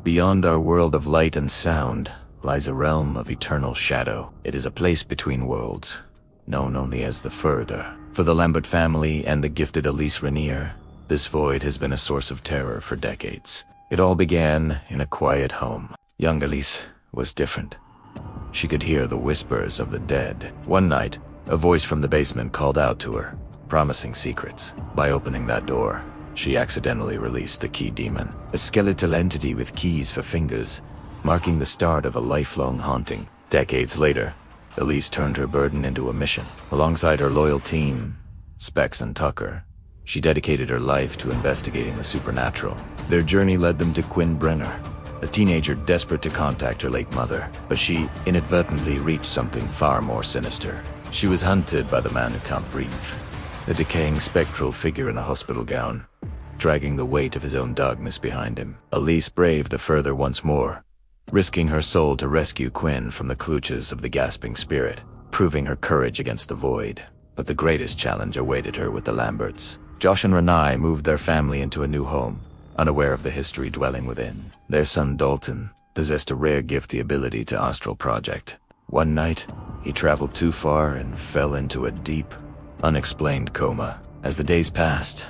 Beyond our world of light and sound lies a realm of eternal shadow. It is a place between worlds, known only as the Further. For the Lambert family and the gifted Elise Rainier, this void has been a source of terror for decades. It all began in a quiet home. Young Elise was different. She could hear the whispers of the dead. One night, a voice from the basement called out to her, promising secrets. By opening that door, she accidentally released the key demon, a skeletal entity with keys for fingers, marking the start of a lifelong haunting. Decades later, Elise turned her burden into a mission. Alongside her loyal team, Specs and Tucker, she dedicated her life to investigating the supernatural. Their journey led them to Quinn Brenner, a teenager desperate to contact her late mother, but she inadvertently reached something far more sinister. She was hunted by the man who can't breathe, a decaying spectral figure in a hospital gown, dragging the weight of his own darkness behind him. Elise braved the Further once more, risking her soul to rescue Quinn from the clutches of the gasping spirit, proving her courage against the void. But the greatest challenge awaited her with the Lamberts. Josh and Renai moved their family into a new home, unaware of the history dwelling within. Their son Dalton possessed a rare gift, the ability to astral project. One night, he traveled too far and fell into a deep, unexplained coma. As the days passed,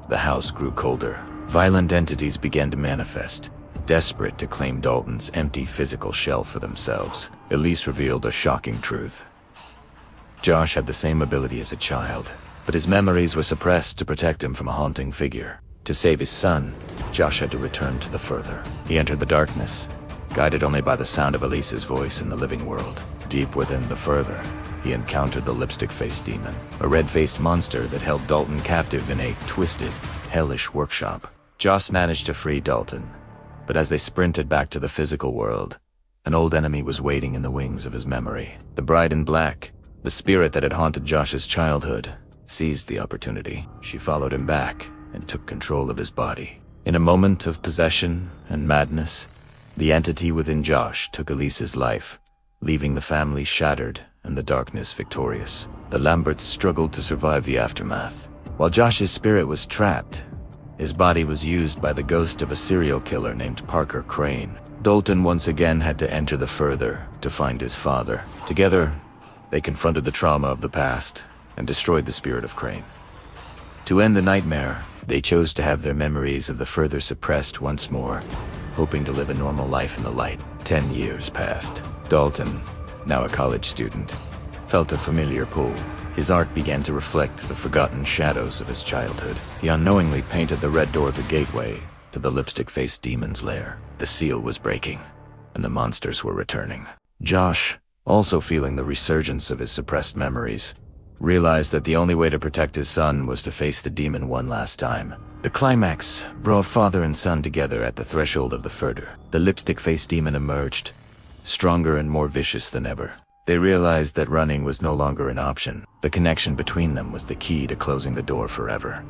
the house grew colder. Violent entities began to manifest, desperate to claim Dalton's empty physical shell for themselves. Elise revealed a shocking truth. Josh had the same ability as a child, but his memories were suppressed to protect him from a haunting figure. To save his son, Josh had to return to the Further. He entered the darkness, guided only by the sound of Elise's voice in the living world. Deep within the Further, he encountered the lipstick-faced demon, a red-faced monster that held Dalton captive in a twisted, hellish workshop. Josh managed to free Dalton, but as they sprinted back to the physical world, an old enemy was waiting in the wings of his memory. The Bride in Black, the spirit that had haunted Josh's childhood, seized the opportunity. She followed him back and took control of his body. In a moment of possession and madness, the entity within Josh took Elise's life, leaving the family shattered and the darkness victorious. The Lamberts struggled to survive the aftermath. While Josh's spirit was trapped, his body was used by the ghost of a serial killer named Parker Crane. Dalton once again had to enter the Further to find his father. Together, they confronted the trauma of the past and destroyed the spirit of Crane. To end the nightmare, they chose to have their memories of the Further suppressed once more, hoping to live a normal life in the light. 10 years passed. Dalton, now a college student, felt a familiar pull. His art began to reflect the forgotten shadows of his childhood. He unknowingly painted the red door the gateway to the lipstick-faced demon's lair. The seal was breaking, and the monsters were returning. Josh, also feeling the resurgence of his suppressed memories, realized that the only way to protect his son was to face the demon one last time. The climax brought father and son together at the threshold of the Further. The lipstick-faced demon emerged, stronger and more vicious than ever. They realized that running was no longer an option. The connection between them was the key to closing the door forever.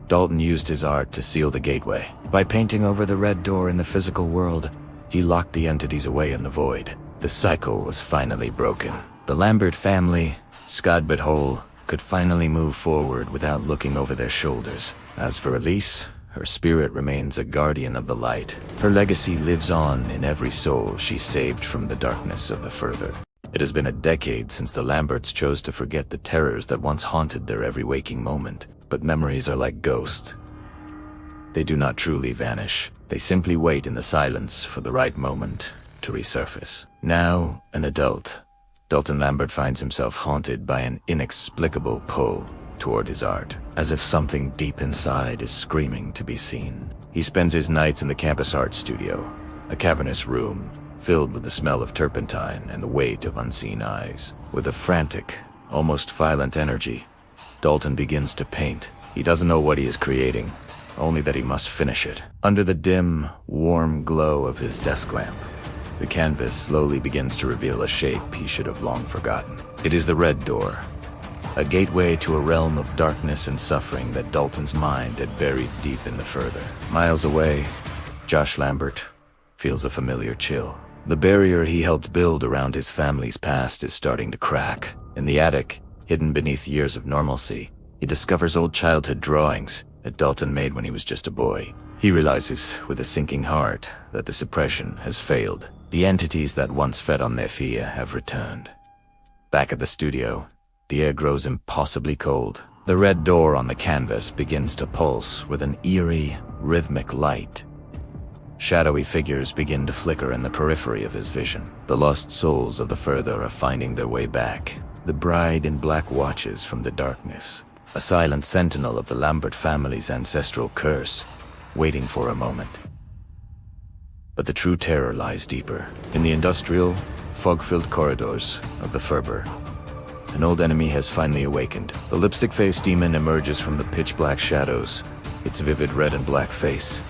Dalton used his art to seal the gateway. By painting over the red door in the physical world, he locked the entities away in the void. The cycle was finally broken. The Lambert family, scarred but whole, could finally move forward without looking over their shoulders. As for Elise, her spirit remains a guardian of the light. Her legacy lives on in every soul she saved from the darkness of the Further. It has been a decade since the Lamberts chose to forget the terrors that once haunted their every waking moment. But memories are like ghosts. They do not truly vanish. They simply wait in the silence for the right moment to resurface. Now, an adult, Dalton Lambert finds himself haunted by an inexplicable pull toward his art, as if something deep inside is screaming to be seen. He spends his nights in the campus art studio, a cavernous room filled with the smell of turpentine and the weight of unseen eyes. With a frantic, almost violent energy, Dalton begins to paint. He doesn't know what he is creating, only that he must finish it. Under the dim, warm glow of his desk lamp, the canvas slowly begins to reveal a shape he should have long forgotten. It is the red door, a gateway to a realm of darkness and suffering that Dalton's mind had buried deep in the Further. Miles away, Josh Lambert feels a familiar chill. The barrier he helped build around his family's past is starting to crack. In the attic, hidden beneath years of normalcy, he discovers old childhood drawings that Dalton made when he was just a boy. He realizes with a sinking heart that the suppression has failed. The entities that once fed on their fear have returned. Back at the studio, the air grows impossibly cold. The red door on the canvas begins to pulse with an eerie, rhythmic light. Shadowy figures begin to flicker in the periphery of his vision. The lost souls of the further are finding their way back. The bride in black watches from the darkness, a silent sentinel of the Lambert family's ancestral curse, waiting for a moment. But the true terror lies deeper, in the industrial, fog-filled corridors of the Ferber. An old enemy has finally awakened. The lipstick-faced demon emerges from the pitch-black shadows, its vivid red and black face,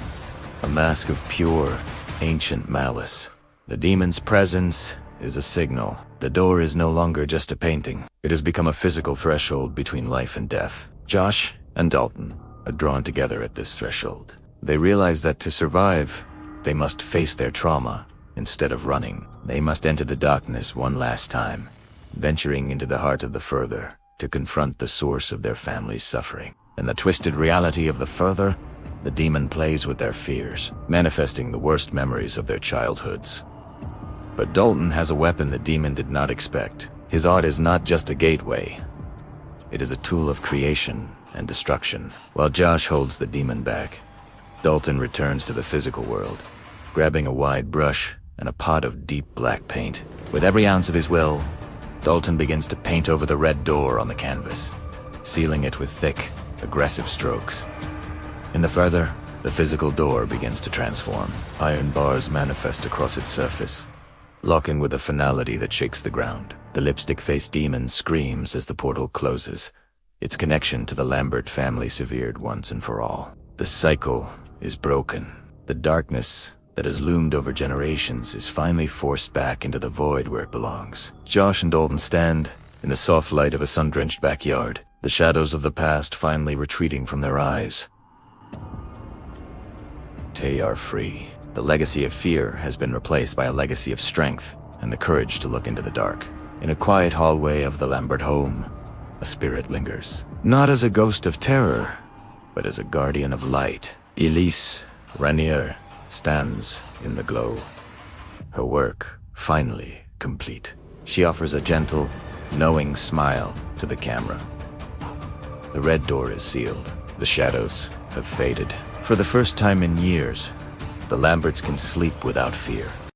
a mask of pure, ancient malice. The demon's presence is a signal. The door is no longer just a painting. It has become a physical threshold between life and death. Josh and Dalton are drawn together at this threshold. They realize that to survive, they must face their trauma instead of running. They must enter the darkness one last time, venturing into the heart of the Further to confront the source of their family's suffering. In the twisted reality of the Further, the demon plays with their fears, manifesting the worst memories of their childhoods. But Dalton has a weapon the demon did not expect. His art is not just a gateway. It is a tool of creation and destruction. While Josh holds the demon back, Dalton returns to the physical world, grabbing a wide brush and a pot of deep black paint. With every ounce of his will, Dalton begins to paint over the red door on the canvas, sealing it with thick, aggressive strokes. In the Further, the physical door begins to transform. Iron bars manifest across its surface, locking with a finality that shakes the ground. The lipstick-faced demon screams as the portal closes, its connection to the Lambert family severed once and for all. The cycle is broken. The darkness that has loomed over generations is finally forced back into the void where it belongs. Josh and Dalton stand in the soft light of a sun-drenched backyard, the shadows of the past finally retreating from their eyes. They are free. The legacy of fear has been replaced by a legacy of strength and the courage to look into the dark. In a quiet hallway of the Lambert home, a spirit lingers. Not as a ghost of terror, but as a guardian of light. Elise Ranier stands in the glow, her work finally complete. She offers a gentle, knowing smile to the camera. The red door is sealed. The shadows have faded. For the first time in years, the Lamberts can sleep without fear.